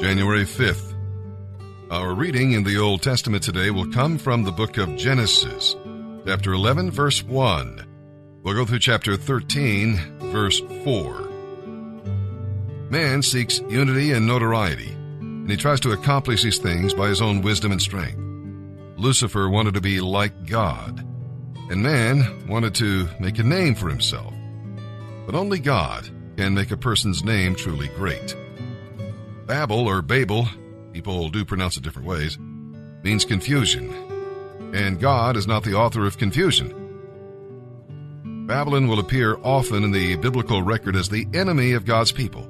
January 5th. Our reading in the Old Testament today will come from the book of Genesis, chapter 11, verse 1. We'll go through chapter 13, verse 4. Man seeks unity and notoriety, and he tries to accomplish these things by his own wisdom and strength. Lucifer wanted to be like God, and man wanted to make a name for himself. But only God can make a person's name truly great. Babel, or Babel, people do pronounce it different ways, means confusion, and God is not the author of confusion. Babylon will appear often in the biblical record as the enemy of God's people.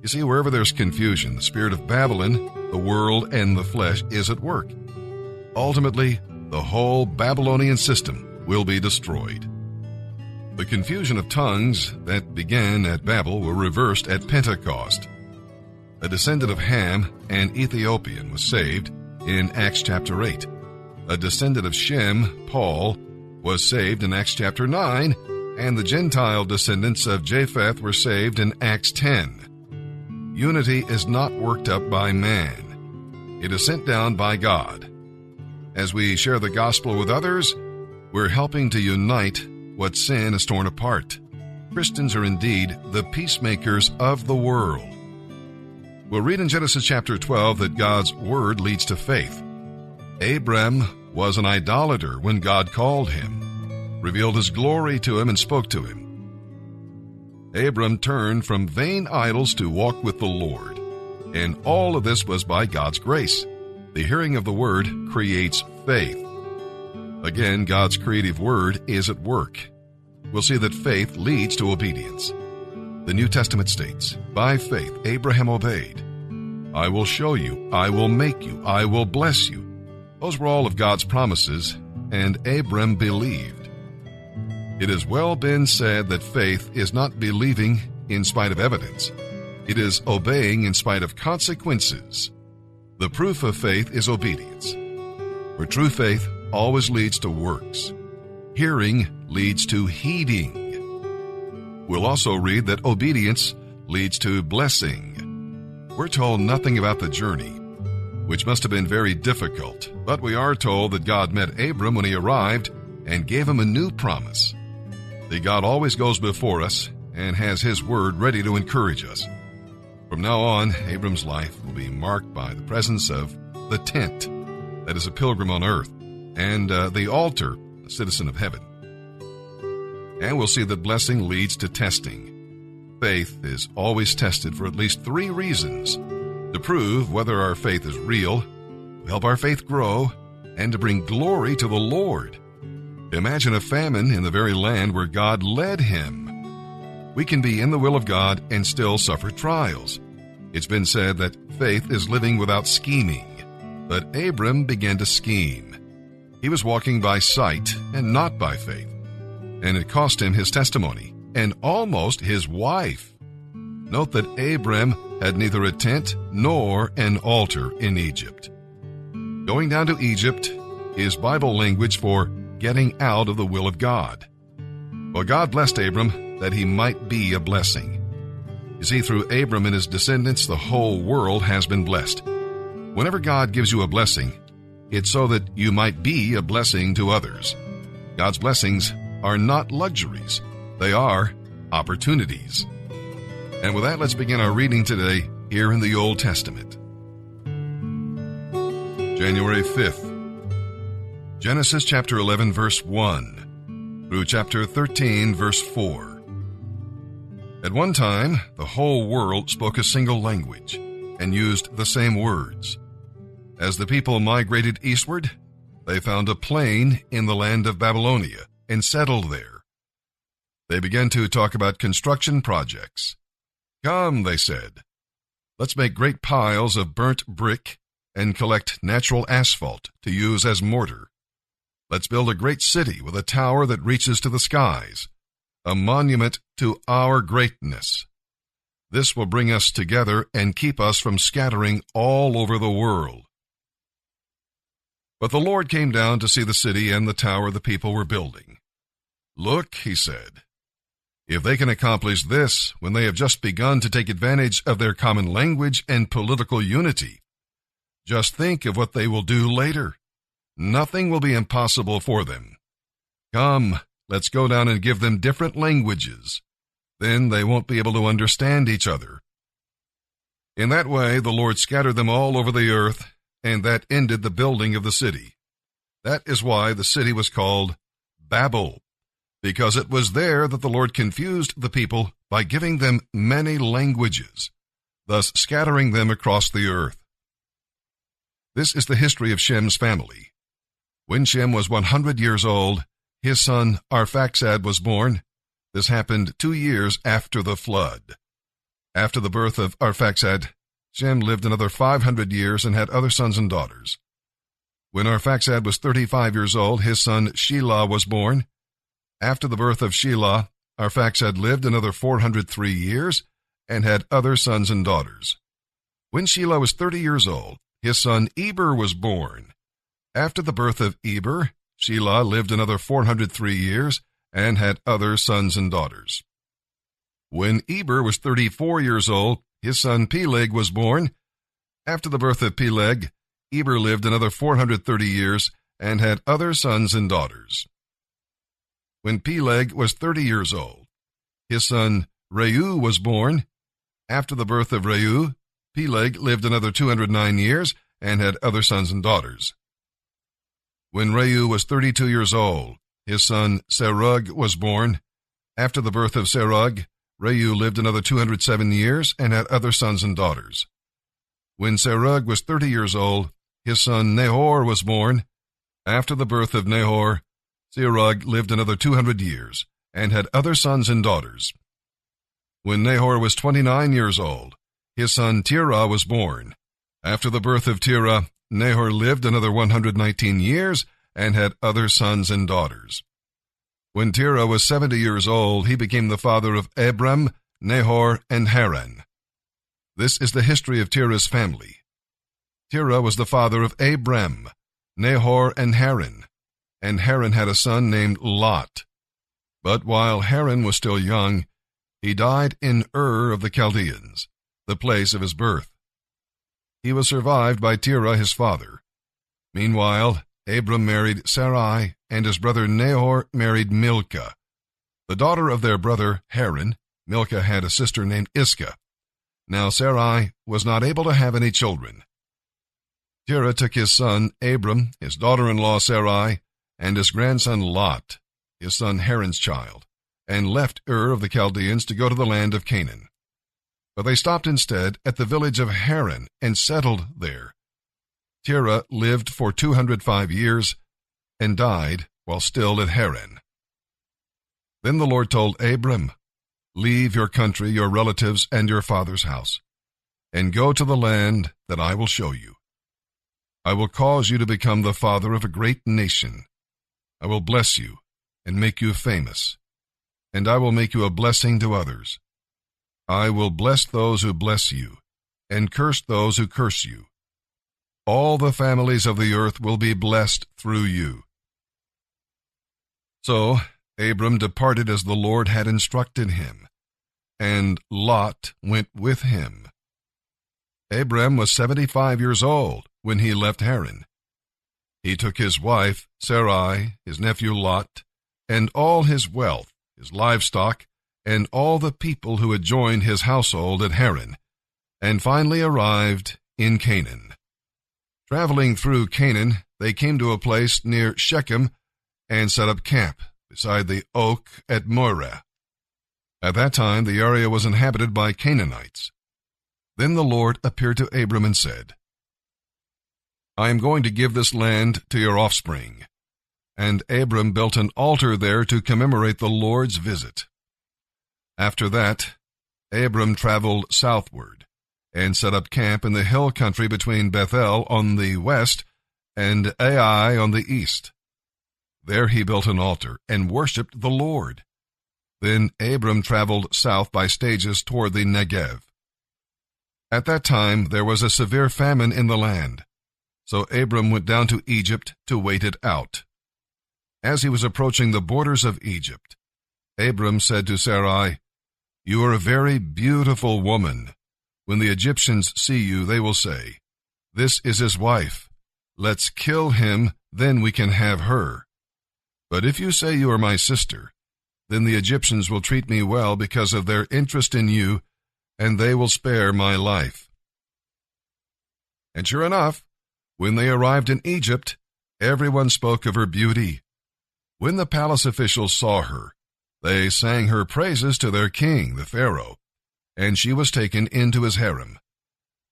You see, wherever there's confusion, the spirit of Babylon, the world, and the flesh is at work. Ultimately, the whole Babylonian system will be destroyed. The confusion of tongues that began at Babel were reversed at Pentecost. A descendant of Ham, an Ethiopian, was saved in Acts chapter 8. A descendant of Shem, Paul, was saved in Acts chapter 9, and the Gentile descendants of Japheth were saved in Acts 10. Unity is not worked up by man. It is sent down by God. As we share the gospel with others, we're helping to unite what sin has torn apart. Christians are indeed the peacemakers of the world. We'll read in Genesis chapter 12 that God's word leads to faith. Abram was an idolater when God called him, revealed his glory to him, and spoke to him. Abram turned from vain idols to walk with the Lord, and all of this was by God's grace. The hearing of the word creates faith. Again, God's creative word is at work. We'll see that faith leads to obedience. The New Testament states, by faith Abraham obeyed. I will show you, I will make you, I will bless you. Those were all of God's promises, and Abram believed. It has well been said that faith is not believing in spite of evidence. It is obeying in spite of consequences. The proof of faith is obedience. For true faith always leads to works. Hearing leads to heeding. We'll also read that obedience leads to blessing. We're told nothing about the journey, which must have been very difficult, but we are told that God met Abram when he arrived and gave him a new promise. See, God always goes before us and has his word ready to encourage us. From now on, Abram's life will be marked by the presence of the tent, that is a pilgrim on earth, and the altar, a citizen of heaven. And we'll see that blessing leads to testing. Faith is always tested for at least 3 reasons: to prove whether our faith is real, to help our faith grow, and to bring glory to the Lord. Imagine a famine in the very land where God led him. We can be in the will of God and still suffer trials. It's been said that faith is living without scheming, but Abram began to scheme. He was walking by sight and not by faith, and it cost him his testimony and almost his wife. Note that Abram had neither a tent nor an altar in Egypt. Going down to Egypt is Bible language for getting out of the will of God. Well, God blessed Abram that he might be a blessing. You see, through Abram and his descendants, the whole world has been blessed. Whenever God gives you a blessing, it's so that you might be a blessing to others. God's blessings are not luxuries. They are opportunities. And with that, let's begin our reading today here in the Old Testament. January 5th. Genesis chapter 11, verse 1 through chapter 13, verse 4. At one time, the whole world spoke a single language and used the same words. As the people migrated eastward, they found a plain in the land of Babylonia and settled there. They began to talk about construction projects. Come, they said, let's make great piles of burnt brick and collect natural asphalt to use as mortar. Let's build a great city with a tower that reaches to the skies, a monument to our greatness. This will bring us together and keep us from scattering all over the world. But the Lord came down to see the city and the tower the people were building. Look, he said, If they can accomplish this when they have just begun to take advantage of their common language and political unity, just think of what they will do later. Nothing will be impossible for them. Come, let's go down and give them different languages. Then they won't be able to understand each other. In that way, the Lord scattered them all over the earth, and that ended the building of the city. That is why the city was called Babel, because it was there that the Lord confused the people by giving them many languages, thus scattering them across the earth. This is the history of Shem's family. When Shem was 100 years old, his son Arphaxad was born. This happened 2 years after the flood. After the birth of Arphaxad, Shem lived another 500 years and had other sons and daughters. When Arphaxad was 35 years old, his son Shelah was born. After the birth of Shelah, Arphaxad lived another 403 years and had other sons and daughters. When Shelah was 30 years old, his son Eber was born. After the birth of Eber, Shelah lived another 403 years and had other sons and daughters. When Eber was 34 years old, his son Peleg was born. After the birth of Peleg, Eber lived another 430 years and had other sons and daughters. When Peleg was 30 years old, his son Reu was born. After the birth of Reu, Peleg lived another 209 years and had other sons and daughters. When Reu was 32 years old, his son Serug was born. After the birth of Serug, Reu lived another 207 years and had other sons and daughters. When Serug was 30 years old, his son Nahor was born. After the birth of Nahor, Serug lived another 200 years and had other sons and daughters. When Nahor was 29 years old, his son Terah was born. After the birth of Terah, Nahor lived another 119 years and had other sons and daughters. When Terah was 70 years old, he became the father of Abram, Nahor, and Haran. This is the history of Terah's family. Terah was the father of Abram, Nahor, and Haran had a son named Lot. But while Haran was still young, he died in Ur of the Chaldeans, the place of his birth. He was survived by Terah his father. Meanwhile, Abram married Sarai, and his brother Nahor married Milcah. The daughter of their brother Haran, Milcah had a sister named Iscah. Now Sarai was not able to have any children. Terah took his son Abram, his daughter-in-law Sarai, and his grandson Lot, his son Haran's child, and left Ur of the Chaldeans to go to the land of Canaan. But they stopped instead at the village of Haran and settled there. Terah lived for 205 years and died while still at Haran. Then the Lord told Abram, "Leave your country, your relatives, and your father's house, and go to the land that I will show you. I will cause you to become the father of a great nation. I will bless you and make you famous, and I will make you a blessing to others. I will bless those who bless you, and curse those who curse you. All the families of the earth will be blessed through you." So Abram departed as the Lord had instructed him, and Lot went with him. Abram was 75 years old when he left Haran. He took his wife, Sarai, his nephew Lot, and all his wealth, his livestock, and all the people who had joined his household at Haran, and finally arrived in Canaan. Traveling through Canaan, they came to a place near Shechem and set up camp beside the oak at Moreh. At that time, the area was inhabited by Canaanites. Then the Lord appeared to Abram and said, "I am going to give this land to your offspring." And Abram built an altar there to commemorate the Lord's visit. After that, Abram traveled southward and set up camp in the hill country between Bethel on the west and Ai on the east. There he built an altar and worshipped the Lord. Then Abram traveled south by stages toward the Negev. At that time there was a severe famine in the land, so Abram went down to Egypt to wait it out. As he was approaching the borders of Egypt, Abram said to Sarai, "You are a very beautiful woman. When the Egyptians see you, they will say, 'This is his wife. Let's kill him, then we can have her.' But if you say you are my sister, then the Egyptians will treat me well because of their interest in you, and they will spare my life." And sure enough, when they arrived in Egypt, everyone spoke of her beauty. When the palace officials saw her, they sang her praises to their king, the Pharaoh, and she was taken into his harem.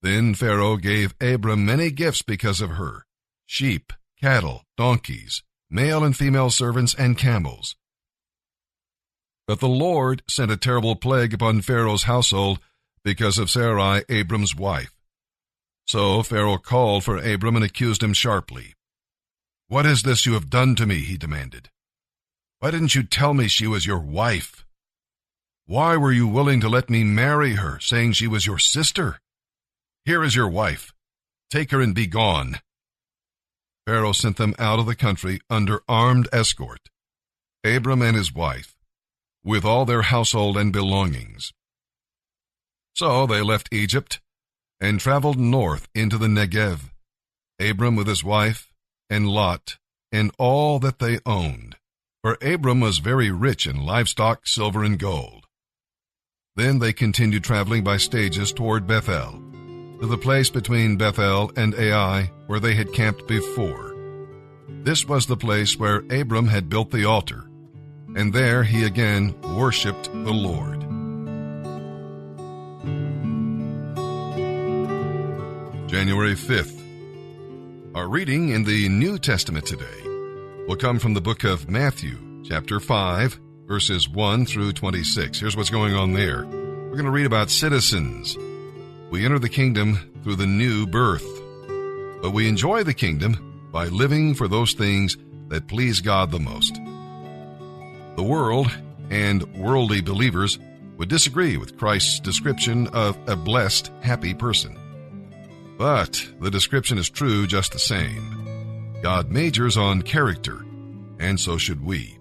Then Pharaoh gave Abram many gifts because of her: sheep, cattle, donkeys, male and female servants, and camels. But the Lord sent a terrible plague upon Pharaoh's household because of Sarai, Abram's wife. So Pharaoh called for Abram and accused him sharply. "What is this you have done to me?" he demanded. "Why didn't you tell me she was your wife? Why were you willing to let me marry her, saying she was your sister? Here is your wife. Take her and be gone." Pharaoh sent them out of the country under armed escort, Abram and his wife, with all their household and belongings. So they left Egypt and traveled north into the Negev, Abram with his wife, and Lot, and all that they owned, for Abram was very rich in livestock, silver, and gold. Then they continued traveling by stages toward Bethel, to the place between Bethel and Ai, where they had camped before. This was the place where Abram had built the altar, and there he again worshipped the Lord. January 5th. Our reading in the New Testament today will come from the book of Matthew, chapter 5, verses 1 through 26. Here's what's going on there. We're going to read about citizens. We enter the kingdom through the new birth, but we enjoy the kingdom by living for those things that please God the most. The world and worldly believers would disagree with Christ's description of a blessed, happy person. But the description is true just the same. God majors on character, and so should we.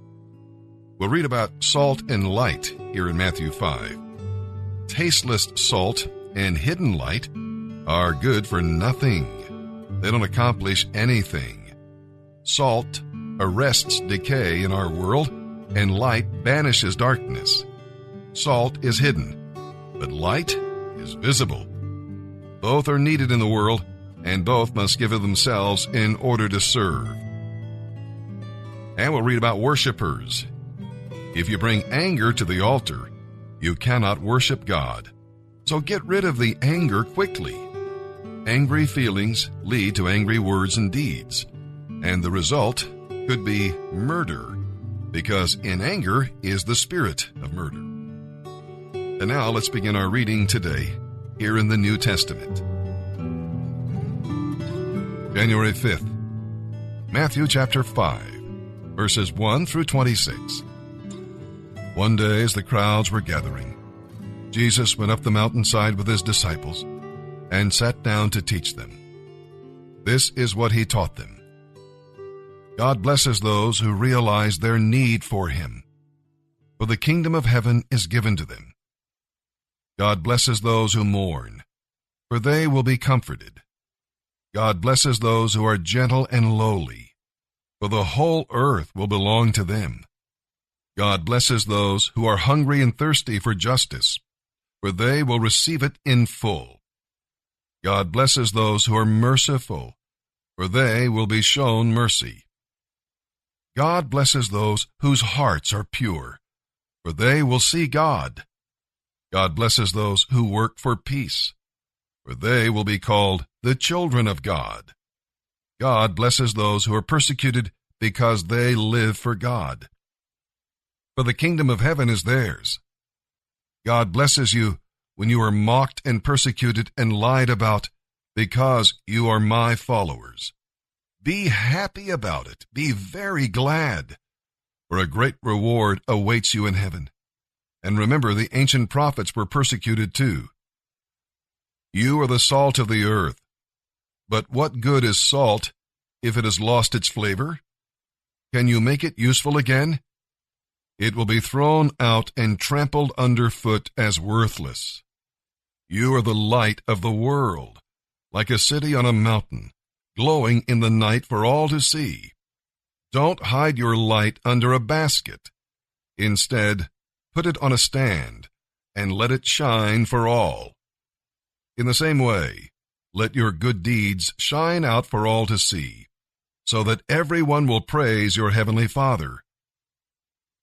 We'll read about salt and light here in Matthew 5. Tasteless salt and hidden light are good for nothing. They don't accomplish anything. Salt arrests decay in our world, and light banishes darkness. Salt is hidden, but light is visible. Both are needed in the world, and both must give of themselves in order to serve. And we'll read about worshipers. If you bring anger to the altar, you cannot worship God. So get rid of the anger quickly. Angry feelings lead to angry words and deeds, and the result could be murder, because in anger is the spirit of murder. And now let's begin our reading today here in the New Testament. January 5th, Matthew chapter 5, verses 1 through 26. One day as the crowds were gathering, Jesus went up the mountainside with his disciples and sat down to teach them. This is what he taught them. God blesses those who realize their need for him, for the kingdom of heaven is given to them. God blesses those who mourn, for they will be comforted. God blesses those who are gentle and lowly, for the whole earth will belong to them. God blesses those who are hungry and thirsty for justice, for they will receive it in full. God blesses those who are merciful, for they will be shown mercy. God blesses those whose hearts are pure, for they will see God. God blesses those who work for peace, for they will be called the children of God. God blesses those who are persecuted because they live for God, for the kingdom of heaven is theirs. God blesses you when you are mocked and persecuted and lied about because you are my followers. Be happy about it. Be very glad, for a great reward awaits you in heaven. And remember, the ancient prophets were persecuted too. You are the salt of the earth. But what good is salt if it has lost its flavor? Can you make it useful again? It will be thrown out and trampled underfoot as worthless. You are the light of the world, like a city on a mountain, glowing in the night for all to see. Don't hide your light under a basket. Instead, put it on a stand and let it shine for all. In the same way, let your good deeds shine out for all to see, so that everyone will praise your heavenly Father.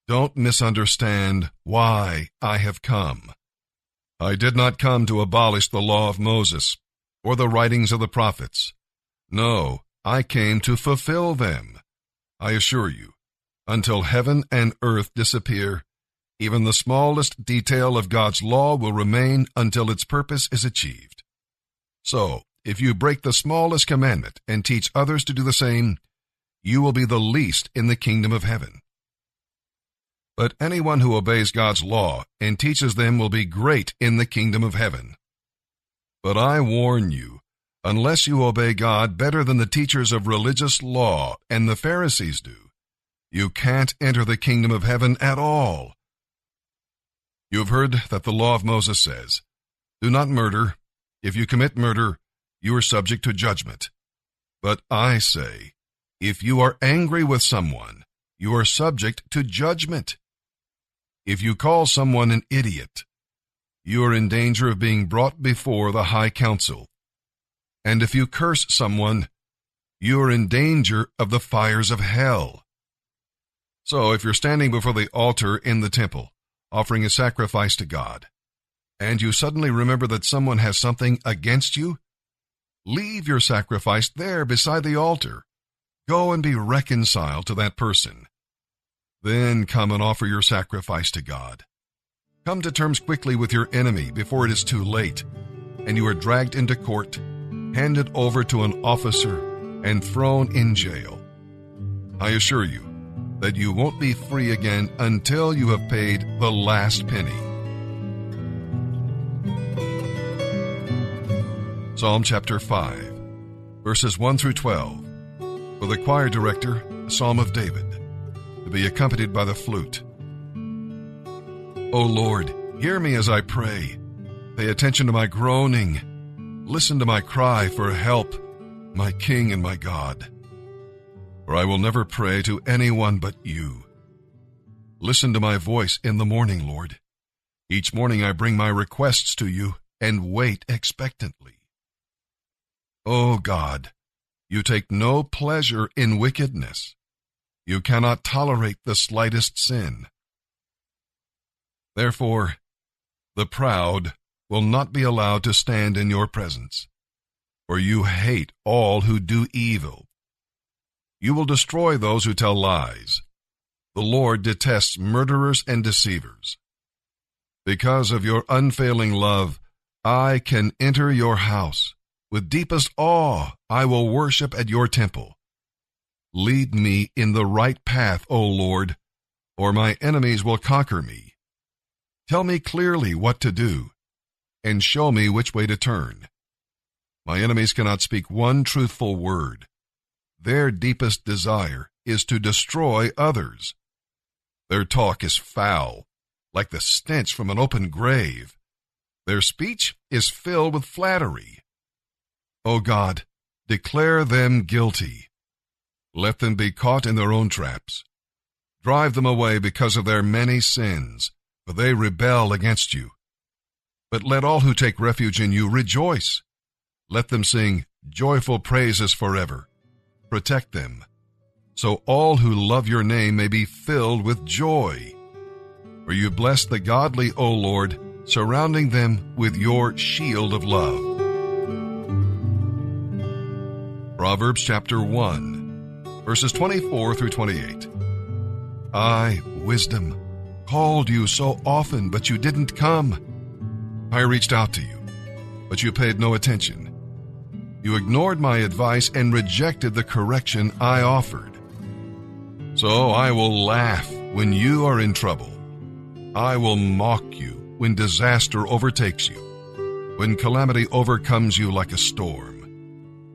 Don't misunderstand why I have come. I did not come to abolish the law of Moses or the writings of the prophets. No, I came to fulfill them. I assure you, until heaven and earth disappear, even the smallest detail of God's law will remain until its purpose is achieved. So, if you break the smallest commandment and teach others to do the same, you will be the least in the kingdom of heaven. But anyone who obeys God's law and teaches them will be great in the kingdom of heaven. But I warn you, unless you obey God better than the teachers of religious law and the Pharisees do, you can't enter the kingdom of heaven at all. You have heard that the law of Moses says, "Do not murder. If you commit murder, you are subject to judgment." But I say, if you are angry with someone, you are subject to judgment. If you call someone an idiot, you are in danger of being brought before the high council. And if you curse someone, you are in danger of the fires of hell. So if you're standing before the altar in the temple, offering a sacrifice to God, and you suddenly remember that someone has something against you, leave your sacrifice there beside the altar. Go and be reconciled to that person. Then come and offer your sacrifice to God. Come to terms quickly with your enemy before it is too late, and you are dragged into court, handed over to an officer, and thrown in jail. I assure you that you won't be free again until you have paid the last penny. Psalm chapter 5, verses 1 through 12. For the choir director, a psalm of David, to be accompanied by the flute. O Lord, hear me as I pray. Pay attention to my groaning. Listen to my cry for help, my King and my God. For I will never pray to anyone but you. Listen to my voice in the morning, Lord. Each morning I bring my requests to you and wait expectantly. O God, you take no pleasure in wickedness. You cannot tolerate the slightest sin. Therefore, the proud will not be allowed to stand in your presence, for you hate all who do evil. You will destroy those who tell lies. The Lord detests murderers and deceivers. Because of your unfailing love, I can enter your house. With deepest awe, I will worship at your temple. Lead me in the right path, O Lord, or my enemies will conquer me. Tell me clearly what to do, and show me which way to turn. My enemies cannot speak one truthful word. Their deepest desire is to destroy others. Their talk is foul, like the stench from an open grave. Their speech is filled with flattery. O God, declare them guilty. Let them be caught in their own traps. Drive them away because of their many sins, for they rebel against you. But let all who take refuge in you rejoice. Let them sing joyful praises forever. Protect them, so all who love your name may be filled with joy. For you bless the godly, O Lord, surrounding them with your shield of love. Proverbs chapter 1, verses 24 through 28. I, wisdom, called you so often, but you didn't come. I reached out to you, but you paid no attention. You ignored my advice and rejected the correction I offered. So I will laugh when you are in trouble. I will mock you when disaster overtakes you, when calamity overcomes you like a storm,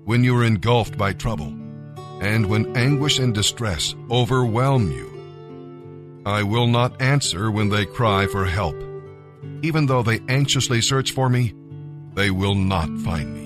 when you are engulfed by trouble, and when anguish and distress overwhelm you. I will not answer when they cry for help. Even though they anxiously search for me, they will not find me.